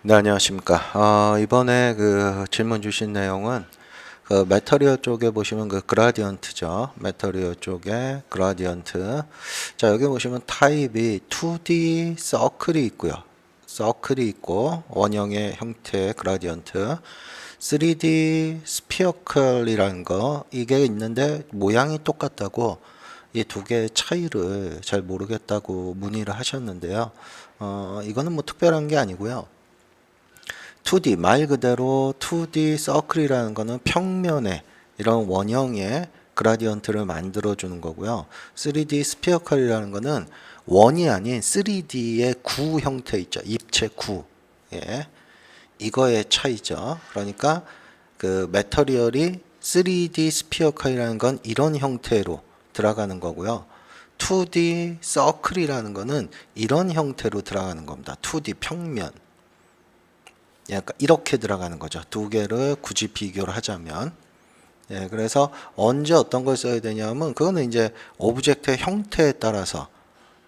네, 안녕하십니까. 이번에 그 질문 주신 내용은 그 메터리어 쪽에 보시면 그 그라디언트죠. 메터리어 쪽에 그라디언트. 자, 여기 보시면 타입이 2D 서클이 있고요. 서클이 있고 원형의 형태의 그라디언트. 3D 스피어클이라는 거 이게 있는데 모양이 똑같다고 이 두 개의 차이를 잘 모르겠다고 문의를 하셨는데요. 이거는 뭐 특별한 게 아니고요. 2D 말 그대로 2D 서클이라는 거는 평면에 이런 원형의 그라디언트를 만들어 주는 거고요. 3D 스피어컬이라는 거는 원이 아닌 3D의 구 형태 있죠. 입체 구. 예. 이거의 차이죠. 그러니까 그 매터리얼이 3D 스피어컬이라는 건 이런 형태로 들어가는 거고요. 2D 서클이라는 거는 이런 형태로 들어가는 겁니다. 2D 평면. 약간 이렇게 들어가는 거죠. 두 개를 굳이 비교를 하자면. 예, 그래서 언제 어떤 걸 써야 되냐면 그거는 이제 오브젝트의 형태에 따라서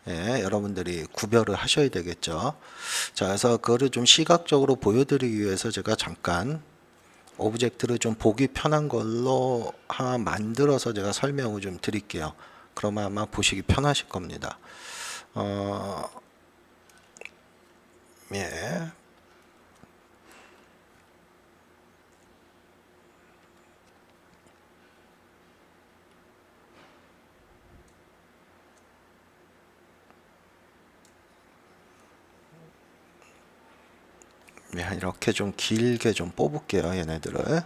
여러분들이 구별을 하셔야 되겠죠. 자, 그래서 그거를 좀 시각적으로 보여드리기 위해서 제가 잠깐 오브젝트를 좀 보기 편한 걸로 하나 만들어서 제가 설명을 좀 드릴게요. 그러면 아마 보시기 편하실 겁니다. 예. 이렇게 좀 길게 좀 뽑을게요, 얘네들을.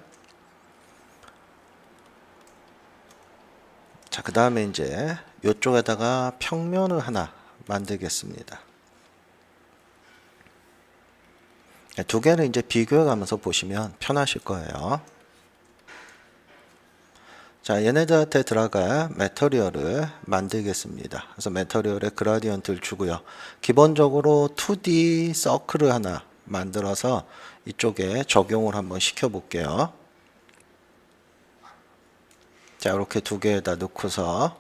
자, 그 다음에 이제 이쪽에다가 평면을 하나 만들겠습니다. 두 개를 이제 비교해 가면서 보시면 편하실 거예요. 자, 얘네들한테 들어갈 매터리얼을 만들겠습니다. 그래서 매터리얼에 그라디언트를 주고요. 기본적으로 2D 서클을 하나 만들어서 이쪽에 적용을 한번 시켜 볼게요. 자, 이렇게 두 개에다 넣고서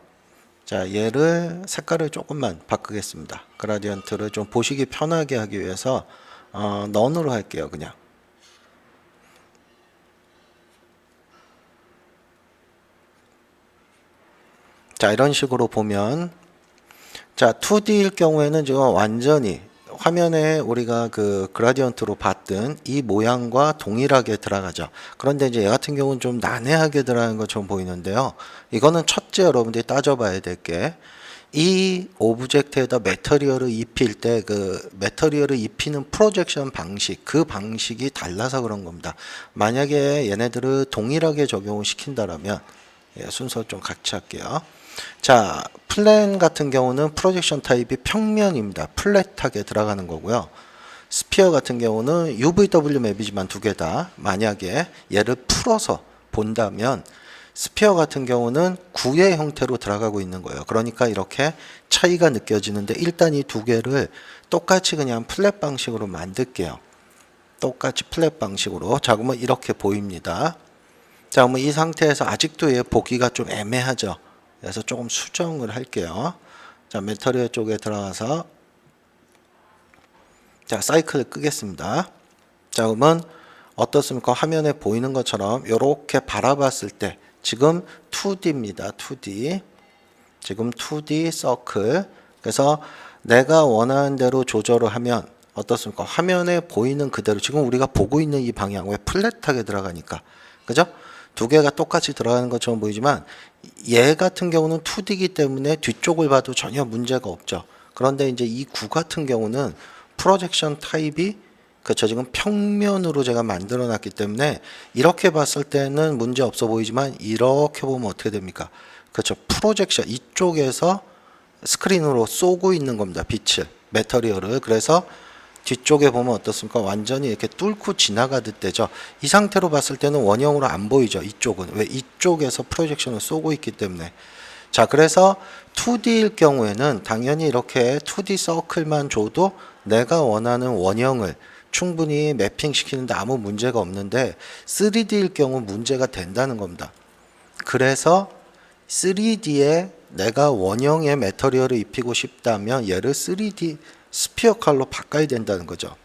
자, 얘를 색깔을 조금만 바꾸겠습니다. 그라디언트를 좀 보시기 편하게 하기 위해서 넌으로 할게요, 그냥. 자, 이런 식으로 보면 자, 2D일 경우에는 지금 완전히 화면에 우리가 그 그라디언트로 봤던 이 모양과 동일하게 들어가죠. 그런데 이제 얘 같은 경우는 좀 난해하게 들어가는 것처럼 보이는데요. 이거는 첫째 여러분들이 따져봐야 될 게 이 오브젝트에다 매터리얼을 입힐 때 그 매터리얼을 입히는 프로젝션 방식, 그 방식이 달라서 그런 겁니다. 만약에 얘네들을 동일하게 적용을 시킨다면 순서 좀 같이 할게요. 자, 플랜 같은 경우는 프로젝션 타입이 평면입니다. 플랫하게 들어가는 거고요. 스피어 같은 경우는 UVW 맵이지만 두 개 다 만약에 얘를 풀어서 본다면 스피어 같은 경우는 구의 형태로 들어가고 있는 거예요. 그러니까 이렇게 차이가 느껴지는데 일단 이 두 개를 똑같이 그냥 플랫 방식으로 만들게요. 똑같이 플랫 방식으로. 자, 그러면 이렇게 보입니다. 자, 그러면 이 상태에서 아직도 얘 보기가 좀 애매하죠. 그래서 조금 수정을 할게요. 자, 매터리얼 쪽에 들어가서 자, 사이클을 끄겠습니다. 자, 그러면 어떻습니까? 화면에 보이는 것처럼 이렇게 바라봤을 때 지금 2D입니다. 2D. 지금 2D 서클. 그래서 내가 원하는 대로 조절을 하면 어떻습니까? 화면에 보이는 그대로 지금 우리가 보고 있는 이 방향 왜 플랫하게 들어가니까. 그죠? 두 개가 똑같이 들어가는 것처럼 보이지만 얘 같은 경우는 2D이기 때문에 뒤쪽을 봐도 전혀 문제가 없죠. 그런데 이제 이 구 같은 경우는 프로젝션 타입이 그렇죠. 지금 평면으로 제가 만들어 놨기 때문에 이렇게 봤을 때는 문제 없어 보이지만 이렇게 보면 어떻게 됩니까? 그렇죠. 프로젝션 이쪽에서 스크린으로 쏘고 있는 겁니다. 빛을, 매터리얼을. 그래서 뒤쪽에 보면 어떻습니까? 완전히 이렇게 뚫고 지나가듯 되죠. 이 상태로 봤을 때는 원형으로 안 보이죠. 이쪽은. 왜? 이쪽에서 프로젝션을 쏘고 있기 때문에. 자, 그래서 2D일 경우에는 당연히 이렇게 2D 서클만 줘도 내가 원하는 원형을 충분히 매핑 시키는데 아무 문제가 없는데 3D일 경우 문제가 된다는 겁니다. 그래서 3D에 내가 원형의 매터리얼을 입히고 싶다면 얘를 3D 스피어 칼로 바꿔야 된다는 거죠.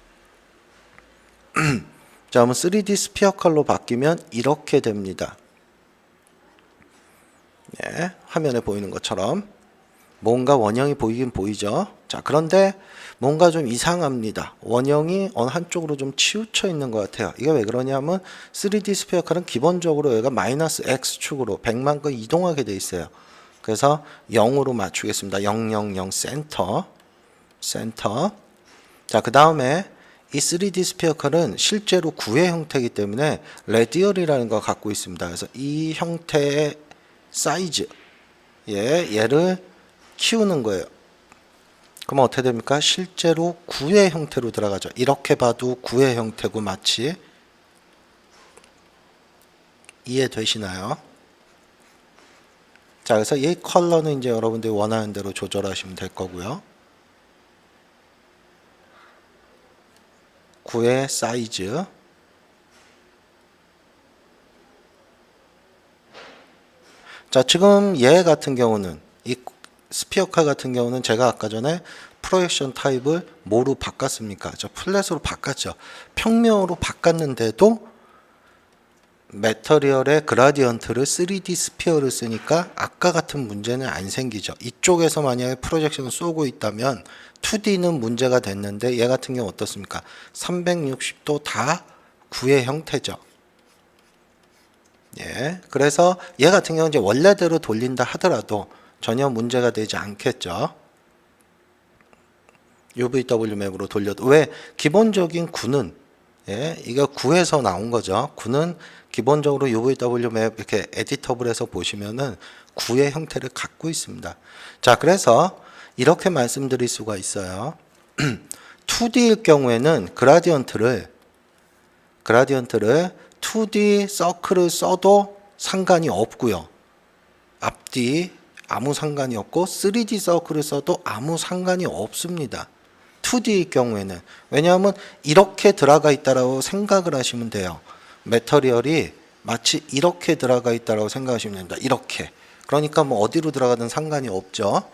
자, 그러면 3D 스피어컬로 바뀌면 이렇게 됩니다. 네, 화면에 보이는 것처럼 뭔가 원형이 보이긴 보이죠. 자, 그런데 뭔가 좀 이상합니다. 원형이 어느 한쪽으로 좀 치우쳐 있는 것 같아요. 이게 왜 그러냐면 3D 스피어컬은 기본적으로 얘가 마이너스 X축으로 100만큼 이동하게 돼 있어요. 그래서 0으로 맞추겠습니다. 0, 0, 0 센터. 자, 그 다음에 이 3D 스피어컬은 실제로 구의 형태이기 때문에 레디얼이라는 걸 갖고 있습니다. 그래서 이 형태의 사이즈, 얘를 키우는 거예요. 그러면 어떻게 됩니까? 실제로 구의 형태로 들어가죠. 이렇게 봐도 구의 형태고 마치. 이해되시나요? 자, 그래서 이 컬러는 이제 여러분들이 원하는 대로 조절하시면 될 거고요. 구의 사이즈. 자, 지금 얘 같은 경우는 이 스피어컬 같은 경우는 제가 아까 전에 프로젝션 타입을 뭐로 바꿨습니까? 저 플랫으로 바꿨죠. 평면으로 바꿨는데도 매터리얼의 그라디언트를 3D 스피어를 쓰니까 아까 같은 문제는 안 생기죠. 이쪽에서 만약에 프로젝션을 쏘고 있다면 2D는 문제가 됐는데 얘 같은 경우 어떻습니까? 360도 다 구의 형태죠. 예, 그래서 얘 같은 경우는 이제 원래대로 돌린다 하더라도 전혀 문제가 되지 않겠죠. UVW 맵으로 돌려도. 왜? 기본적인 구는, 예, 이거 구에서 나온 거죠. 구는 기본적으로 UVW 맵 이렇게 에디터블에서 보시면은 구의 형태를 갖고 있습니다. 자, 그래서 이렇게 말씀드릴 수가 있어요. 2D일 경우에는 그라디언트를 2D 서클을 써도 상관이 없고요. 앞뒤 아무 상관이 없고 3D 서클을 써도 아무 상관이 없습니다. 2D일 경우에는. 왜냐하면 이렇게 들어가 있다라고 생각을 하시면 돼요. 매터리얼이 마치 이렇게 들어가 있다라고 생각하시면 됩니다. 이렇게. 그러니까 뭐 어디로 들어가든 상관이 없죠.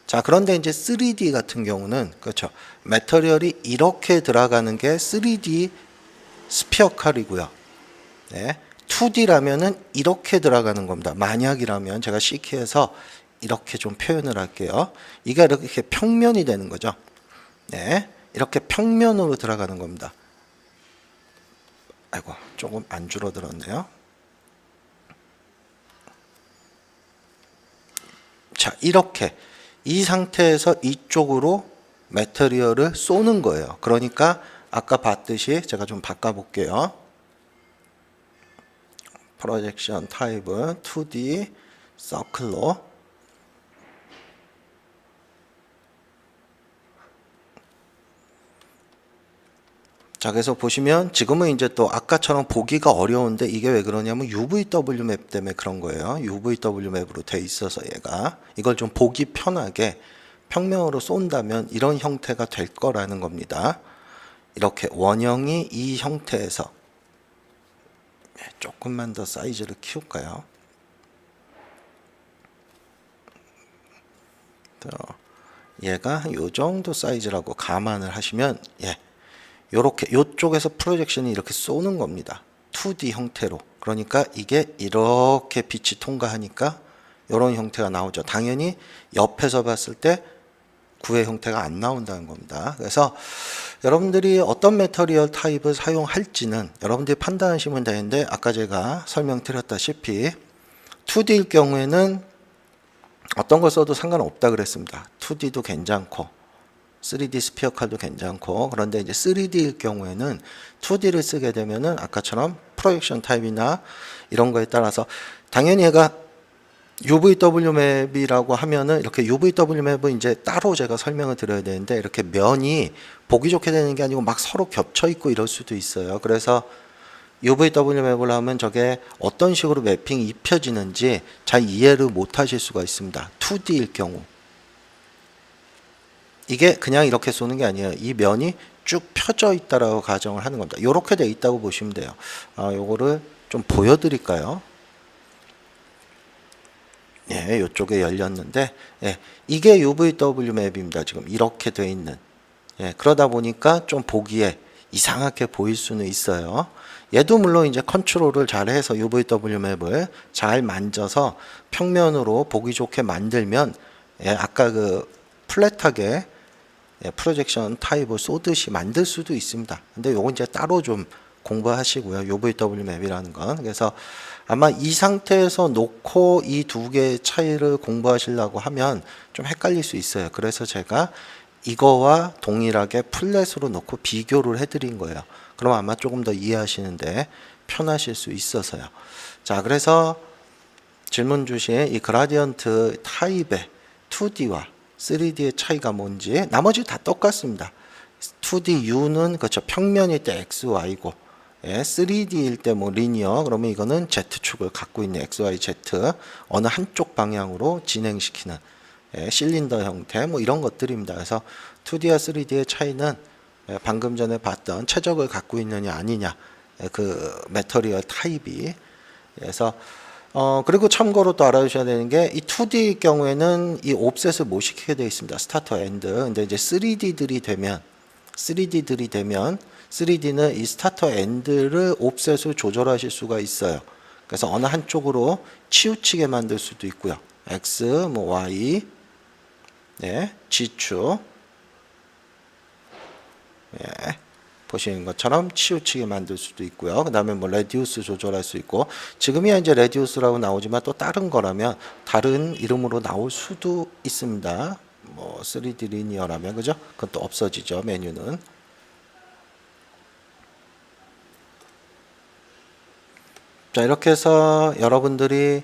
자, 그런데 이제 3D 같은 경우는 그렇죠. 매터리얼이 이렇게 들어가는 게 3D 스피어컬이고요. 네. 2D라면은 이렇게 들어가는 겁니다. 만약이라면 제가 C키에서 이렇게 좀 표현을 할게요. 이게 이렇게 평면이 되는 거죠. 네. 이렇게 평면으로 들어가는 겁니다. 아이고, 조금 안 줄어들었네요. 자, 이렇게 이 상태에서 이쪽으로 매터리얼을 쏘는 거예요. 그러니까 아까 봤듯이 제가 좀 바꿔볼게요. 프로젝션 타입은 2D 서클로. 자, 그래서 보시면 지금은 이제 또 아까처럼 보기가 어려운데 이게 왜 그러냐면 UVW 맵 때문에 그런 거예요. UVW 맵으로 돼 있어서 얘가 이걸 좀 보기 편하게 평면으로 쏜다면 이런 형태가 될 거라는 겁니다. 이렇게 원형이 이 형태에서 조금만 더 사이즈를 키울까요? 얘가 이 정도 사이즈라고 감안을 하시면 요렇게 요쪽에서 프로젝션이 이렇게 쏘는 겁니다. 2D 형태로. 그러니까 이게 이렇게 빛이 통과하니까 이런 형태가 나오죠. 당연히 옆에서 봤을 때 구의 형태가 안 나온다는 겁니다. 그래서 여러분들이 어떤 매터리얼 타입을 사용할지는 여러분들이 판단하시면 되는데 아까 제가 설명드렸다시피 2D일 경우에는 어떤 걸 써도 상관없다 그랬습니다. 2D도 괜찮고 3D 스피어컬도 괜찮고. 그런데 이제 3D일 경우에는 2D를 쓰게 되면은 아까처럼 프로젝션 타입이나 이런 거에 따라서 당연히 얘가 UVW 맵이라고 하면은 이렇게 UVW 맵은 이제 따로 제가 설명을 드려야 되는데 이렇게 면이 보기 좋게 되는 게 아니고 막 서로 겹쳐 있고 이럴 수도 있어요. 그래서 UVW 맵을 하면 저게 어떤 식으로 매핑이 입혀지는지 잘 이해를 못 하실 수가 있습니다. 2D일 경우. 이게 그냥 이렇게 쏘는 게 아니에요. 이 면이 쭉 펴져 있다라고 가정을 하는 겁니다. 이렇게 돼 있다고 보시면 돼요. 요거를 좀 보여드릴까요? 예, 이쪽에 열렸는데, 예, 이게 UVW 맵입니다. 지금 이렇게 돼 있는. 예, 그러다 보니까 좀 보기에 이상하게 보일 수는 있어요. 얘도 물론 이제 컨트롤을 잘해서 UVW 맵을 잘 만져서 평면으로 보기 좋게 만들면 예, 아까 그 플랫하게 예, 프로젝션 타입을 쏘듯이 만들 수도 있습니다. 근데 요건 이제 따로 좀 공부하시고요. UVW 맵이라는 건. 그래서 아마 이 상태에서 놓고 이 두 개의 차이를 공부하시려고 하면 좀 헷갈릴 수 있어요. 그래서 제가 이거와 동일하게 플랫으로 놓고 비교를 해드린 거예요. 그럼 아마 조금 더 이해하시는데 편하실 수 있어서요. 자, 그래서 질문 주신 이 그라디언트 타입의 2D와 3D의 차이가 뭔지 나머지 다 똑같습니다. 2D U는 그렇죠. 평면일 때 X, Y고 예, 3D일 때 뭐 리니어 그러면 이거는 Z축을 갖고 있는 X, Y, Z 어느 한쪽 방향으로 진행시키는 예, 실린더 형태 뭐 이런 것들입니다. 그래서 2D와 3D의 차이는 예, 방금 전에 봤던 최적을 갖고 있느냐 아니냐 예, 그 매터리얼 타입이 그래서 그리고 참고로 또 알아두셔야 되는 게 이 2D 경우에는 이 옵셋을 못 시키게 되어 있습니다. 스타터 엔드. 근데 이제 3D들이 되면 3D는 이 스타터 엔드를 옵셋을 조절하실 수가 있어요. 그래서 어느 한쪽으로 치우치게 만들 수도 있고요. X, 뭐 Y, 네, G축. 예, 보시는 것처럼 치우치게 만들 수도 있고요. 그 다음에 뭐 레디우스 조절할 수 있고 지금이야 이제 레디우스라고 나오지만 또 다른 거라면 다른 이름으로 나올 수도 있습니다. 뭐 3D 리니어라면 그죠? 그건 또 없어지죠. 메뉴는. 자, 이렇게 해서 여러분들이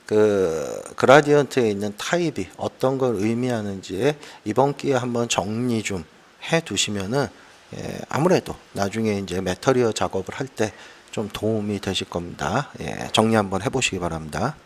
그 그라디언트에 있는 타입이 어떤 걸 의미하는지 이번 기회에 한번 정리 좀 해 두시면은 예, 아무래도 나중에 이제 매터리얼 작업을 할 때 좀 도움이 되실 겁니다. 예, 정리 한번 해 보시기 바랍니다.